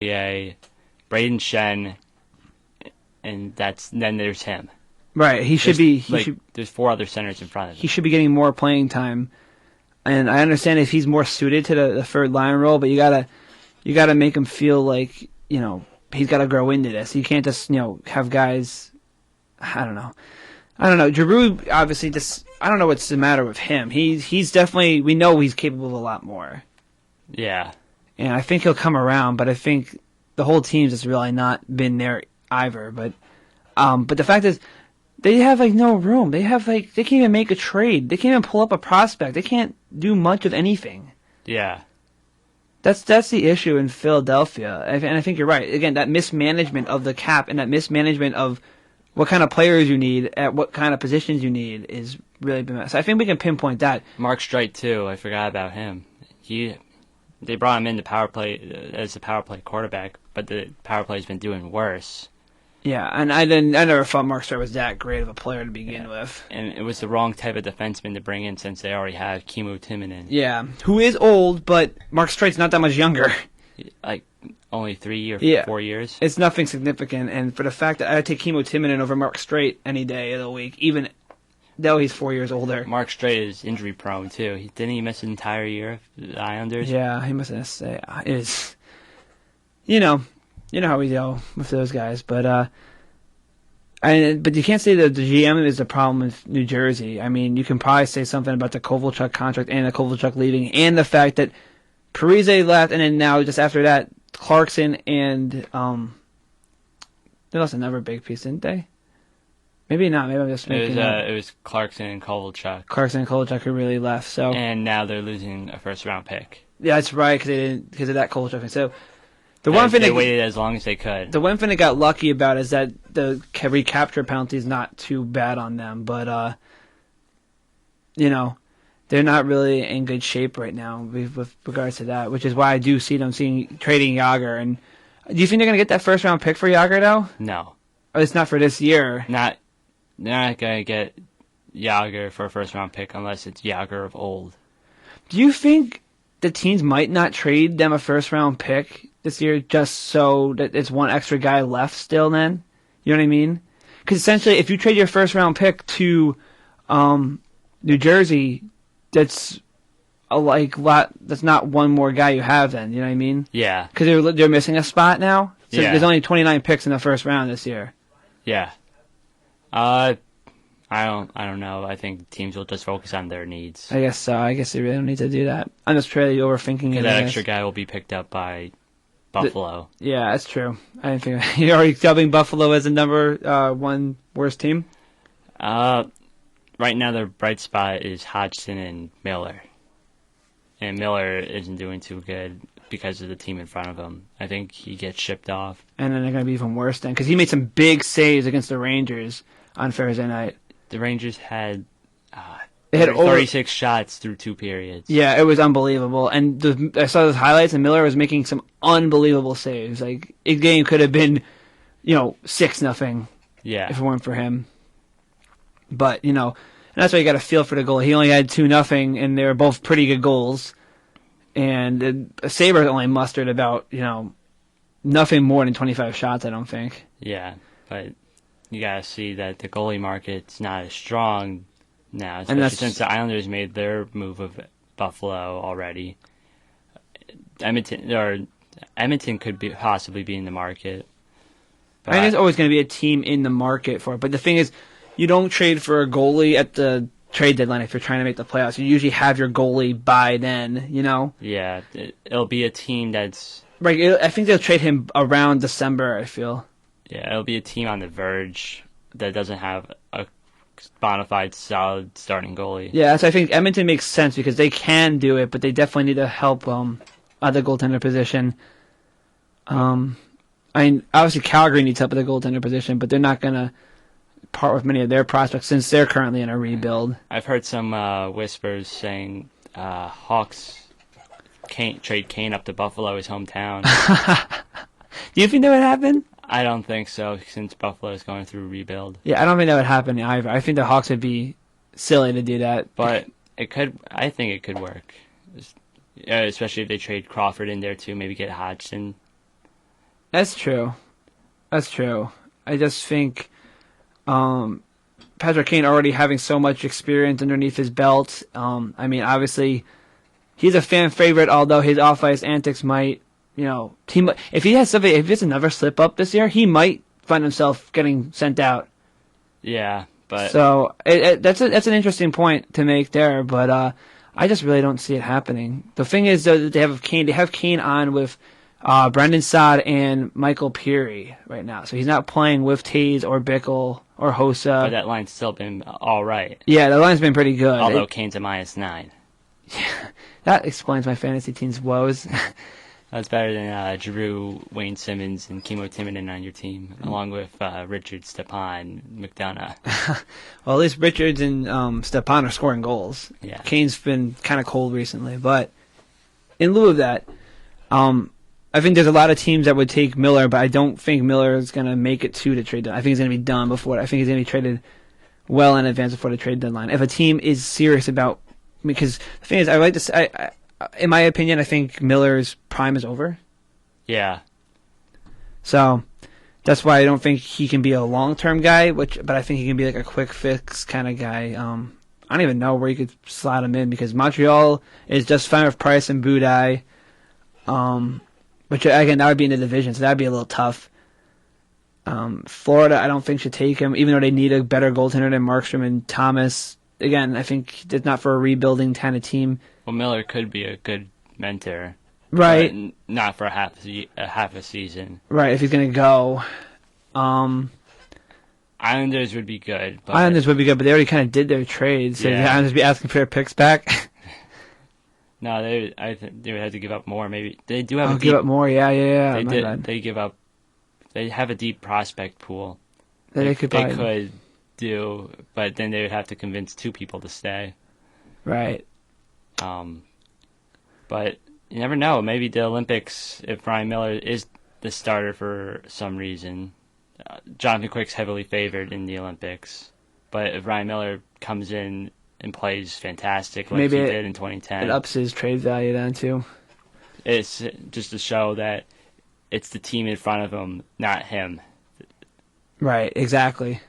Yeah, Braden Shen, and then there's him. Right. There's 4 other centers in front of him. He should be getting more playing time. And I understand if he's more suited to the third line role, but you gotta make him feel like, he's gotta grow into this. You can't just, have guys. I don't know. Giroux, obviously, I don't know what's the matter with him. He's definitely, we know he's capable of a lot more. Yeah. And I think he'll come around, but I think the whole team's just really not been there either. But the fact is, they have no room. They can't even make a trade. They can't even pull up a prospect. They can't do much of anything. Yeah. That's the issue in Philadelphia. And I think you're right. Again, that mismanagement of the cap and that mismanagement of what kind of players you need at what kind of positions you need is really been. So I think we can pinpoint that. Mark Streit too. I forgot about him. They brought him in the power play as a power play quarterback, but the power play's been doing worse. Yeah, and I never thought Mark Streit was that great of a player to begin with. And it was the wrong type of defenseman to bring in since they already had Kimmo Timonen. Yeah, who is old, but Mark Streit's not that much younger. Only 3 or 4 years. It's nothing significant, and for the fact that I'd take Kimmo Timonen over Mark Streit any day of the week, even though he's 4 years older. Mark Streit is injury prone too. Didn't he miss an entire year of the Islanders? Yeah, he must have is. You know how we go with those guys, but you can't say that the GM is the problem with New Jersey. I mean, you can probably say something about the Kovalchuk contract and the Kovalchuk leaving, and the fact that Parise left, and then now just after that, Clarkson and they lost another big piece, didn't they? Maybe not. Maybe I'm just making it was Clarkson and Kovalchuk. Clarkson and Kovalchuk who really left. So and now they're losing a first round pick. Yeah, that's right because of that Kovalchuk. So they waited as long as they could. The one thing they got lucky about is that the recapture penalty is not too bad on them, but they're not really in good shape right now with regards to that, which is why I do see them trading Yager. And do you think they're going to get that first round pick for Yager though? No, or it's not for this year. They're not going to get Yager for a first round pick unless it's Yager of old. Do you think the teams might not trade them a first round pick this year just so that it's one extra guy left still then? You know what I mean? Because essentially if you trade your first round pick to New Jersey, that's that's not one more guy you have then, you know what I mean? Yeah. Because they're missing a spot now? So yeah. There's only 29 picks in the first round this year. Yeah. I don't know. I think teams will just focus on their needs. I guess so. I guess they really don't need to do that. I'm just really overthinking it. That extra guy will be picked up by Buffalo. Yeah, that's true. I didn't think you're already dubbing Buffalo as the number one worst team. Right now, their bright spot is Hodgson and Miller. And Miller isn't doing too good because of the team in front of him. I think he gets shipped off. And then they're going to be even worse then, because he made some big saves against the Rangers on Thursday night. The Rangers had they had 36 shots through 2 periods. Yeah, it was unbelievable. And I saw those highlights, and Miller was making some unbelievable saves. Like, a game could have been, 6-0. Yeah. If it weren't for him. But, and that's why you got to feel for the goal. He only had 2-0, and they were both pretty good goals. And Sabres only mustered about, nothing more than 25 shots, I don't think. Yeah, but you got to see that the goalie market's not as strong now, especially since the Islanders made their move of Buffalo already. Edmonton could possibly be in the market. I think there's always going to be a team in the market for it. But the thing is, you don't trade for a goalie at the trade deadline if you're trying to make the playoffs. You usually have your goalie by then, Yeah, it'll be a team that's... Right, I think they'll trade him around December, I feel. Yeah, it'll be a team on the verge that doesn't have a bona fide solid starting goalie. Yeah, so I think Edmonton makes sense because they can do it, but they definitely need to help at the goaltender position. Obviously Calgary needs help at the goaltender position, but they're not going to part with many of their prospects since they're currently in a rebuild. I've heard some whispers saying Hawks can't trade Kane up to Buffalo, his hometown. Do you think that would happen? I don't think so, since Buffalo is going through a rebuild. Yeah, I don't think that would happen either. I think the Hawks would be silly to do that. But it could. I think it could work, especially if they trade Crawford in there too. Maybe get Hodgson. That's true. That's true. I just think Patrick Kane already having so much experience underneath his belt. I mean, obviously, he's a fan favorite, although his off-ice antics might, if he has another slip up this year, he might find himself getting sent out. Yeah, but so that's an interesting point to make there, but I just really don't see it happening. The thing is, though, that they have Kane on with Brendan Saad and Michael Peary right now, so he's not playing with Taves or Bickle or Hossa. But that line's still been all right. Yeah, the line's been pretty good. Although Kane's a -9. Yeah, that explains my fantasy team's woes. That's better than Drew, Wayne Simmons, and Kimo Timonen on your team, along with Richard, Stepan, McDonough. Well, at least Richards and Stepan are scoring goals. Yeah. Kane's been kind of cold recently, but in lieu of that, I think there's a lot of teams that would take Miller, but I don't think Miller is going to make it to the trade deadline. I think he's going to be done before. I think he's going to be traded well in advance before the trade deadline. If a team is serious about, because the thing is, I like to say, in my opinion, I think Miller's prime is over. Yeah. So that's why I don't think he can be a long-term guy. But I think he can be like a quick fix kind of guy. I don't even know where you could slot him in because Montreal is just fine with Price and Budai. Which again, that would be in the division, so that would be a little tough. Florida, I don't think should take him, even though they need a better goaltender than Markstrom and Thomas. Again, I think it's not for a rebuilding kind of team. Well, Miller could be a good mentor, right? But not for half a season, right? If he's gonna go, Islanders would be good. But Islanders would be good, but they already kind of did their trade, so the Islanders be asking for their picks back. No, I think they would have to give up more. Maybe they do have. Give up more. Yeah. They give up. They have a deep prospect pool. They could do, but then they would have to convince two people to stay. Right. But you never know. Maybe the Olympics, if Ryan Miller is the starter for some reason, Jonathan Quick's heavily favored in the Olympics. But if Ryan Miller comes in and plays fantastic like he did in 2010. It ups his trade value then, too. It's just to show that it's the team in front of him, not him. Right, exactly.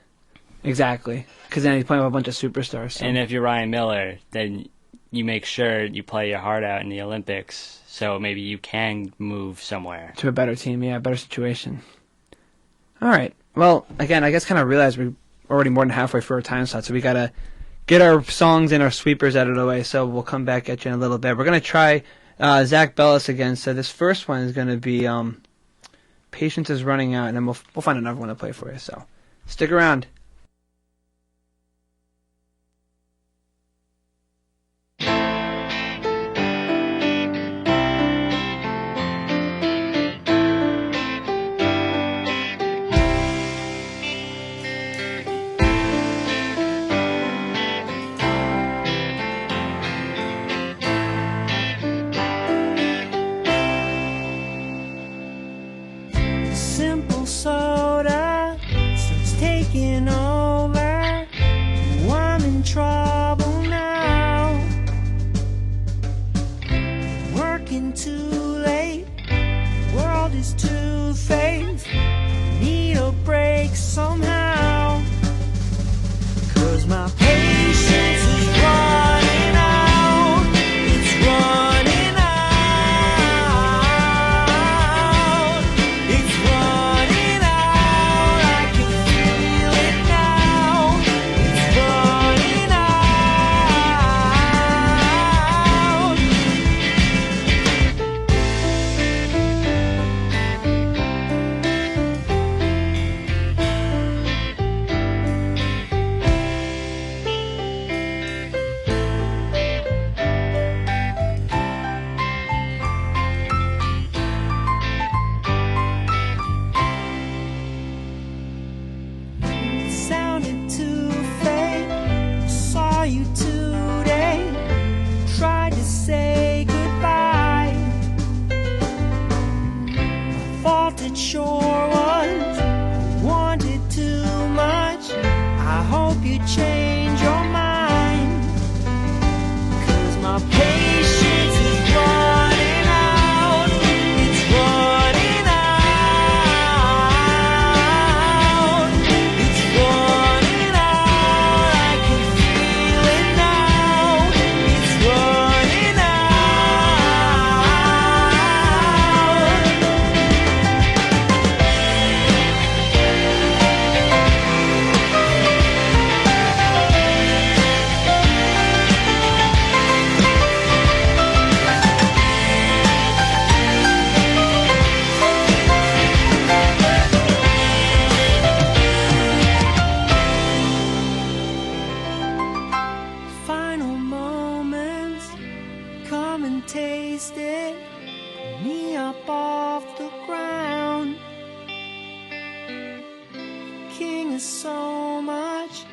Because then he's playing with a bunch of superstars. So. And if you're Ryan Miller, then you make sure you play your heart out in the Olympics, so maybe you can move somewhere. To a better team, yeah, a better situation. All right. Well, again, I guess kind of realized we're already more than halfway through our time slot, so we got to get our songs and our sweepers out of the way, so we'll come back at you in a little bit. We're going to try Zach Bellis again, so this first one is going to be Patience is Running Out, and then we'll find another one to play for you, so stick around. Simple soda starts taking over. Oh, I'm in trouble now. Working too late, world is two-faced. Need a break somehow. 'Cause my patience is running out. It's running out. It's running out. I can feel it now. It's running out. It sounded too fake. Saw you today. Tried to say goodbye. My fault it sure was. Wanted too much. I hope you change your mind. 'Cause my patience is running out. It's running out. so much.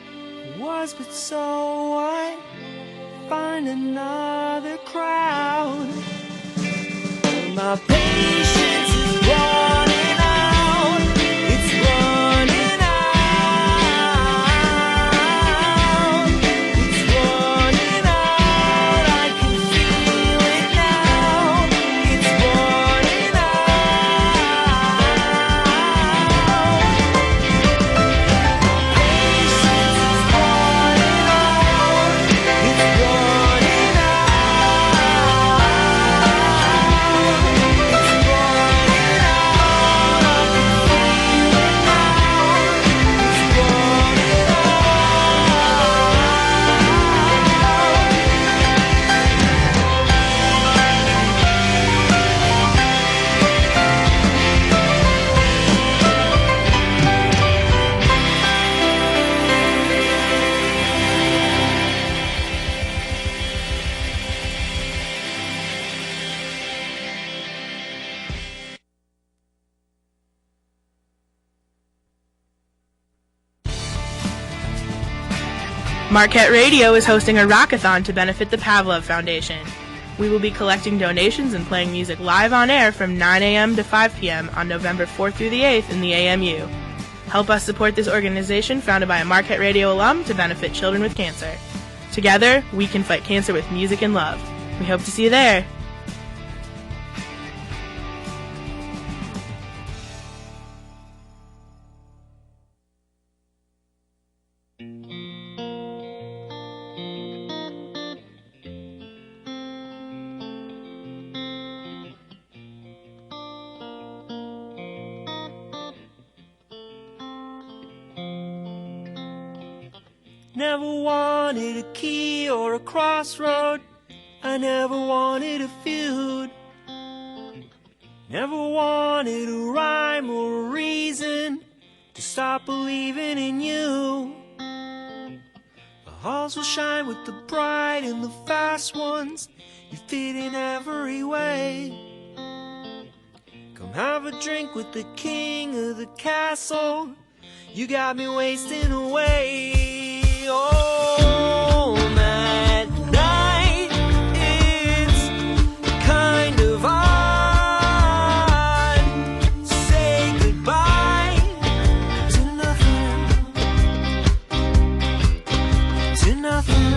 Was but so what? Find another crowd. My patience is running out. It's running out. It's running out. I can feel it now. It's running out. Patience is running out. It's running Marquette Radio is hosting a rockathon to benefit the Pavlov Foundation. We will be collecting donations and playing music live on air from 9 a.m. to 5 p.m. on November 4th through the 8th in the AMU. Help us support this organization founded by a Marquette Radio alum to benefit children with cancer. Together, we can fight cancer with music and love. We hope to see you there. Never wanted a key or a crossroad. I never wanted a feud. Never wanted a rhyme or a reason to stop believing in you. The halls will shine with the bright and the fast ones. You fit in every way. Come have a drink with the king of the castle. You got me wasting away. Oh, that night, it's kind of odd. Say goodbye to nothing, to nothing.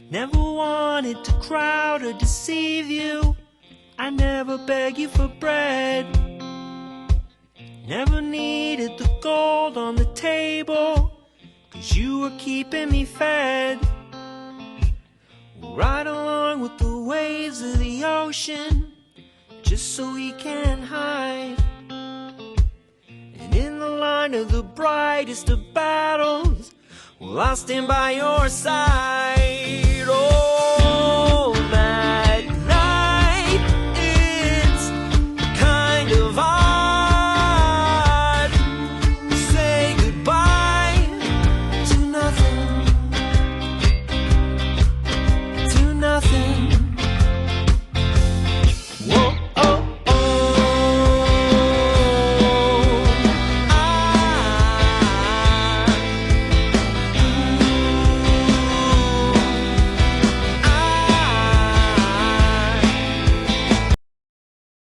Never wanted to crowd or deceive you. I never beg you for bread. Never needed the gold on the table, 'cause you were keeping me fed. Right along with the waves of the ocean, just so we can hide. And in the line of the brightest of battles, well, I'll stand by your side.